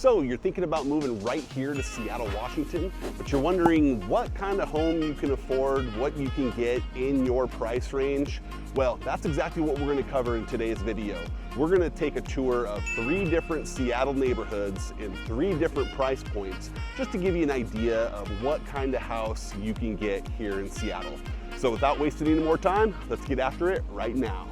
So you're thinking about moving right here to Seattle, Washington, but you're wondering what kind of home you can afford, what you can get in your price range. Well, that's exactly what we're going to cover in today's video. We're going to take a tour of 3 different Seattle neighborhoods in 3 different price points, just to give you an idea of what kind of house you can get here in Seattle. So without wasting any more time, let's get after it right now.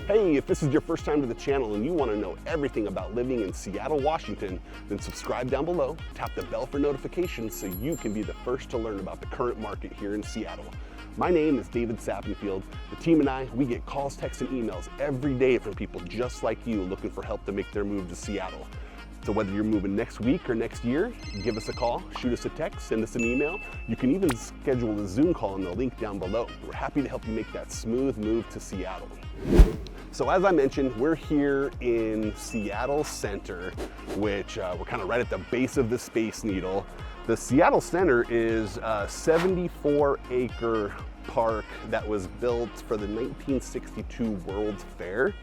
Hey, if this is your first time to the channel and you want to know everything about living in Seattle, Washington, then subscribe down below, tap the bell for notifications so you can be the first to learn about the current market here in Seattle. My name is David Sappenfield. The team and I, we get calls, texts, and emails every day from people just like you looking for help to make their move to Seattle. So whether you're moving next week or next year, give us a call, shoot us a text, send us an email. You can even schedule a Zoom call in the link down below. We're happy to help you make that smooth move to Seattle. So as I mentioned, we're here in Seattle Center, which we're kind of right at the base of the Space Needle. The Seattle Center is a 74-acre park that was built for the 1962 World's Fair.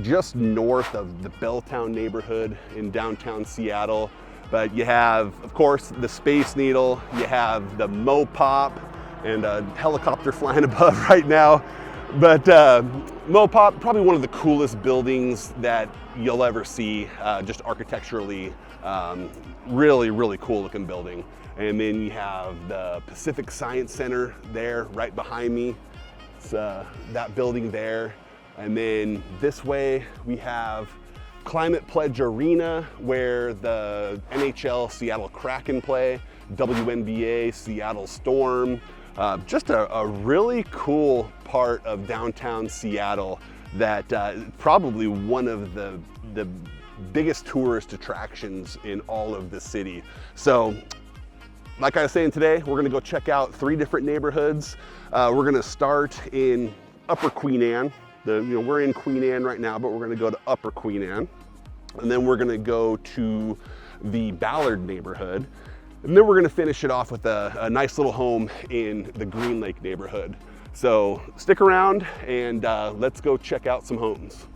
Just north of the Belltown neighborhood in downtown Seattle. But you have, of course, the Space Needle, you have the Mopop, and a helicopter flying above right now. But Mopop, probably one of the coolest buildings that you'll ever see, just architecturally, really, really cool looking building. And then you have the Pacific Science Center there right behind me. It's that building there. And then this way we have Climate Pledge Arena, where the NHL Seattle Kraken play, WNBA Seattle Storm. Just a really cool part of downtown Seattle that probably one of the biggest tourist attractions in all of the city. So like I was saying today, we're gonna go check out 3 different neighborhoods. We're gonna start in Upper Queen Anne. We're in Queen Anne right now, but we're gonna go to Upper Queen Anne. And then we're gonna go to the Ballard neighborhood. And then we're gonna finish it off with a nice little home in the Green Lake neighborhood. So stick around and let's go check out some homes.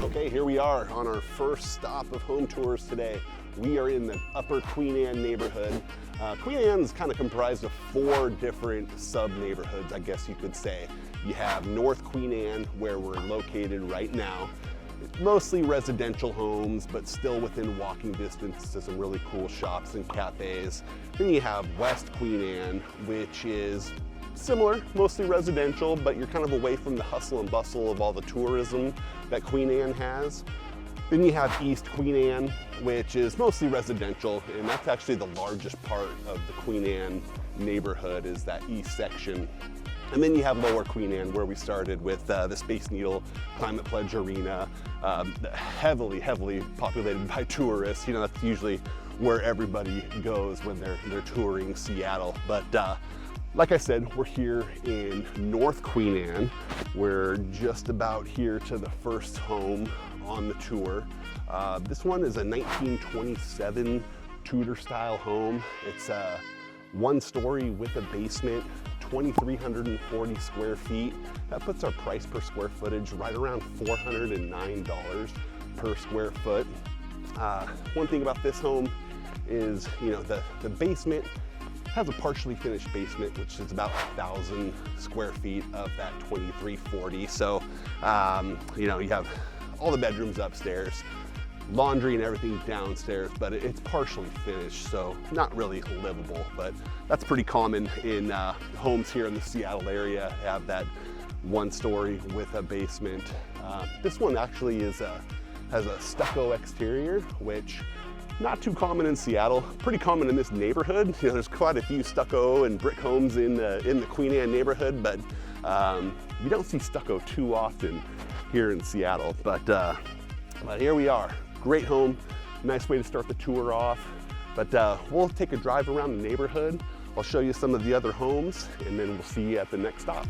Okay, here we are on our first stop of home tours today. We are in the Upper Queen Anne neighborhood. Queen Anne is kind of comprised of 4 different sub-neighborhoods, I guess you could say. You have North Queen Anne, where we're located right now. It's mostly residential homes, but still within walking distance to some really cool shops and cafes. Then you have West Queen Anne, which is similar, mostly residential, but you're kind of away from the hustle and bustle of all the tourism that Queen Anne has. Then you have East Queen Anne, which is mostly residential, and that's actually the largest part of the Queen Anne neighborhood, is that east section. And then you have Lower Queen Anne, where we started with the Space Needle, Climate Pledge Arena, heavily populated by tourists. You know, that's usually where everybody goes when they're touring Seattle. But like I said, we're here in North Queen Anne. We're just about here to the first home on the tour. This one is a 1927 Tudor style home. It's a 1-story with a basement, 2,340 square feet. That puts our price per square footage right around $409 per square foot. One thing about this home is, you know, the basement Has a partially finished basement, which is about 1,000 square feet of that 2,340. So, you know, you have all the bedrooms upstairs, laundry and everything downstairs, but it's partially finished, so not really livable. But that's pretty common in homes here in the Seattle area, have that one story with a basement. This one actually has a stucco exterior, which not too common in Seattle, pretty common in this neighborhood. You know, there's quite a few stucco and brick homes in the Queen Anne neighborhood, but you don't see stucco too often here in Seattle. But here we are. Great home, nice way to start the tour off. But we'll take a drive around the neighborhood. I'll show you some of the other homes, and then we'll see you at the next stop.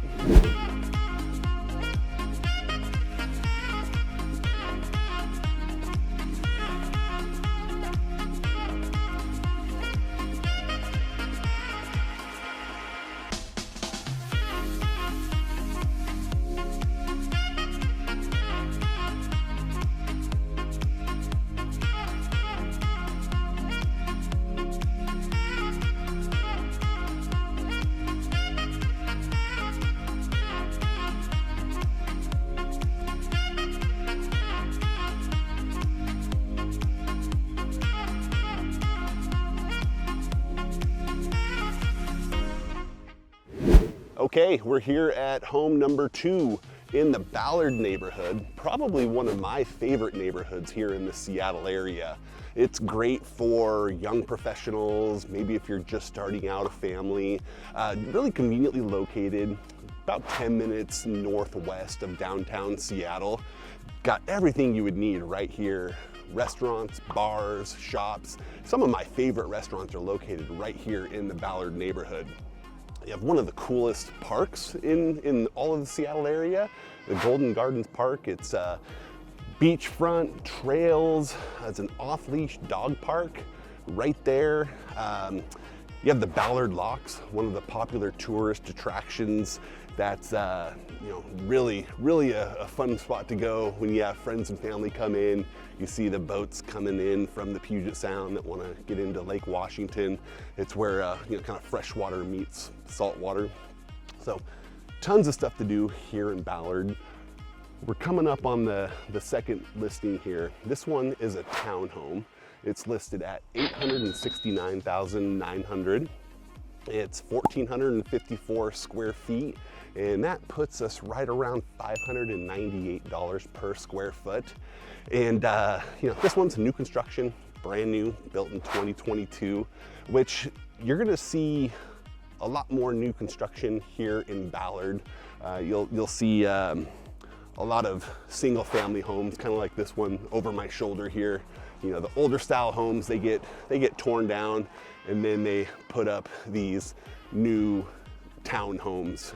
Okay, we're here at home number 2 in the Ballard neighborhood, probably one of my favorite neighborhoods here in the Seattle area. It's great for young professionals, maybe if you're just starting out a family. Really conveniently located, about 10 minutes northwest of downtown Seattle. Got everything you would need right here. Restaurants, bars, shops. Some of my favorite restaurants are located right here in the Ballard neighborhood. You have one of the coolest parks in all of the Seattle area, the Golden Gardens Park. It's beachfront, trails, it's an off-leash dog park right there. You have the Ballard Locks, one of the popular tourist attractions. That's you know, really a fun spot to go when you have friends and family come in. You see the boats coming in from the Puget Sound that want to get into Lake Washington. It's where you know, kind of fresh water meets salt water. So tons of stuff to do here in Ballard. We're coming up on the second listing here. This one is a townhome. It's listed at $869,900. It's 1,454 square feet, and that puts us right around $598 per square foot. And you know, this one's new construction, brand new, built in 2022, which you're gonna see a lot more new construction here in Ballard. You'll see a lot of single family homes, kind of like this one over my shoulder here. You know, the older style homes, they get torn down, and then they put up these new townhomes.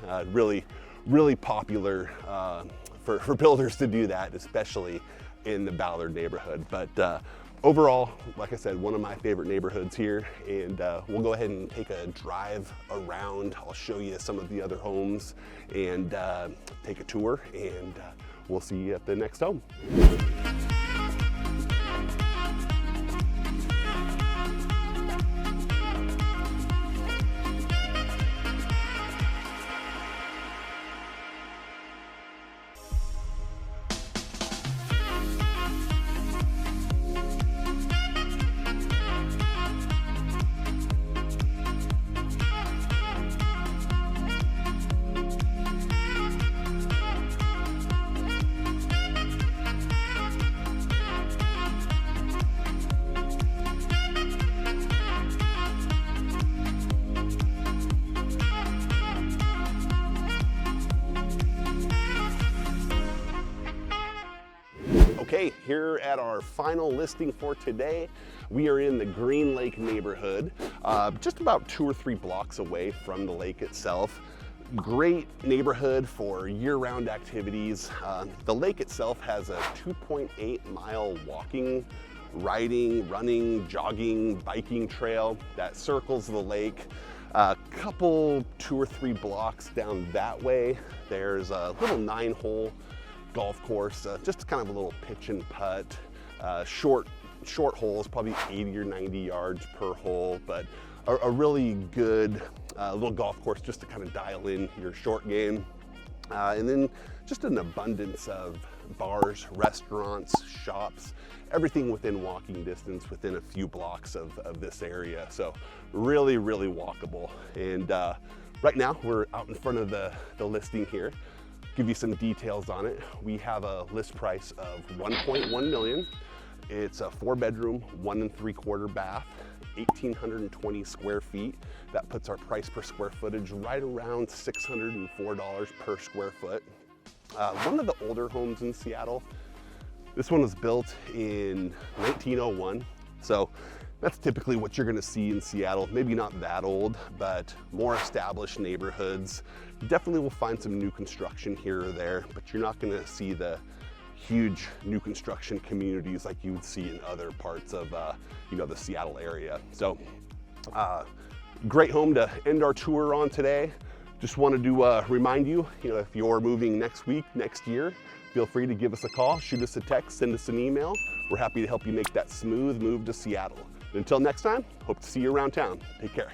Really popular for builders to do that, especially in the Ballard neighborhood. But overall, like I said, one of my favorite neighborhoods here, and we'll go ahead and take a drive around. I'll show you some of the other homes and take a tour, and we'll see you at the next home. Okay, here at our final listing for today, we are in the Green Lake neighborhood, just about 2 or 3 blocks away from the lake itself. Great neighborhood for year-round activities. The lake itself has a 2.8 mile walking, riding, running, jogging, biking trail that circles the lake. A couple 2 or 3 blocks down that way, there's a little 9-hole golf course, just kind of a little pitch and putt, short holes, probably 80 or 90 yards per hole, but a really good little golf course just to kind of dial in your short game. And then just an abundance of bars, restaurants, shops, everything within walking distance within a few blocks of this area. So really, really walkable. And right now we're out in front of the listing here. Give you some details on it. We have a list price of $1.1 million. It's a 4-bedroom, 1 3/4 bath, 1,820 square feet. That puts our price per square footage right around $604 per square foot. One of the older homes in Seattle. This one was built in 1901. So that's typically what you're gonna see in Seattle. Maybe not that old, but more established neighborhoods. You definitely will find some new construction here or there, but you're not gonna see the huge new construction communities like you would see in other parts of the Seattle area. So great home to end our tour on today. Just wanted to remind you, if you're moving next week, next year, feel free to give us a call, shoot us a text, send us an email. We're happy to help you make that smooth move to Seattle. Until next time, hope to see you around town. Take care.